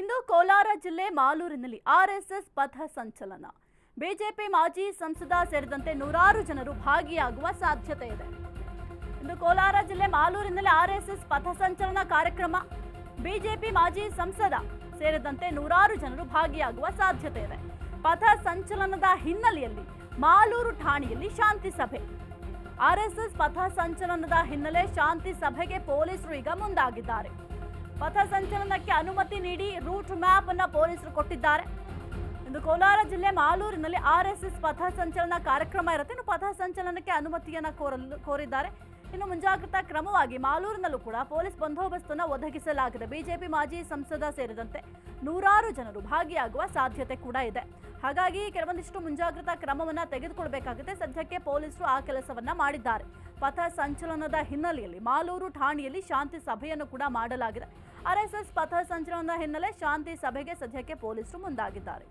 ಇಂದು ಕೋಲಾರ ಜಿಲ್ಲೆ ಮಾಲೂರಿನಲ್ಲಿ ಆರ್ಎಸ್ಎಸ್ ಪಥ ಸಂಚಲನ. ಬಿಜೆಪಿ ಮಾಜಿ ಸಂಸದ ಸೇರಿದಂತೆ ನೂರಾರು ಜನರು ಭಾಗಿಯಾಗುವ ಸಾಧ್ಯತೆ ಇದೆ. ಇಂದು ಕೋಲಾರ ಜಿಲ್ಲೆ ಮಾಲೂರಿನಲ್ಲಿ ಆರ್ಎಸ್ಎಸ್ ಪಥ ಸಂಚಲನ ಕಾರ್ಯಕ್ರಮ. ಬಿಜೆಪಿ ಮಾಜಿ ಸಂಸದ ಸೇರಿದಂತೆ ನೂರಾರು ಜನರು ಭಾಗಿಯಾಗುವ ಸಾಧ್ಯತೆ ಇದೆ. ಪಥ ಸಂಚಲನದ ಹಿನ್ನೆಲೆಯಲ್ಲಿ ಮಾಲೂರು ಠಾಣೆಯಲ್ಲಿ ಶಾಂತಿ ಸಭೆ. ಆರ್ಎಸ್ಎಸ್ ಪಥ ಸಂಚಲನದ ಹಿನ್ನೆಲೆ ಶಾಂತಿ ಸಭೆಗೆ ಪೊಲೀಸರು ಈಗ ಮುಂದಾಗಿದ್ದಾರೆ. ಪಥ ಸಂಚಲನಕ್ಕೆ ಅನುಮತಿ ನೀಡಿ ರೂಟ್ ಮ್ಯಾಪ್ ಅನ್ನು ಪೊಲೀಸರು ಕೊಟ್ಟಿದ್ದಾರೆ. ಇಂದು ಕೋಲಾರ ಜಿಲ್ಲೆ ಮಾಲೂರಿನಲ್ಲಿ ಆರ್ಎಸ್ಎಸ್ ಪಥ ಸಂಚಲನ ಕಾರ್ಯಕ್ರಮ ಇರುತ್ತೆ. ಇನ್ನು ಪಥ ಸಂಚಲನಕ್ಕೆ ಅನುಮತಿಯನ್ನು ಕೋರಿದ್ದಾರೆ. ಇನ್ನು ಮುಂಜಾಗ್ರತಾ ಕ್ರಮವಾಗಿ ಮಾಲೂರಿನಲ್ಲೂ ಕೂಡ ಪೊಲೀಸ್ ಬಂದೋಬಸ್ತನ್ನು ಒದಗಿಸಲಾಗಿದೆ. ಬಿಜೆಪಿ ಮಾಜಿ ಸಂಸದ ಸೇರಿದಂತೆ ನೂರಾರು ಜನರು ಭಾಗಿಯಾಗುವ ಸಾಧ್ಯತೆ ಕೂಡ ಇದೆ. ಹಾಗಾಗಿ ಕೆಲವೊಂದಿಷ್ಟು ಮುಂಜಾಗ್ರತಾ ಕ್ರಮವನ್ನು ತೆಗೆದುಕೊಳ್ಳಬೇಕಾಗುತ್ತೆ. ಸದ್ಯಕ್ಕೆ ಪೊಲೀಸರು ಆ ಕೆಲಸವನ್ನ ಮಾಡಿದ್ದಾರೆ. ಪಥ ಸಂಚಲನದ ಹಿನ್ನೆಲೆಯಲ್ಲಿ ಮಾಲೂರು ಠಾಣೆಯಲ್ಲಿ ಶಾಂತಿ ಸಭೆಯನ್ನು ಕೂಡ ಮಾಡಲಾಗಿದೆ. ಆರ್ಎಸ್ಎಸ್ ಪಥ ಸಂಚಲನದ ಹಿನ್ನೆಲೆ ಶಾಂತಿ ಸಭೆಗೆ ಸದ್ಯಕ್ಕೆ ಪೊಲೀಸರು ಮುಂದಾಗಿದ್ದಾರೆ.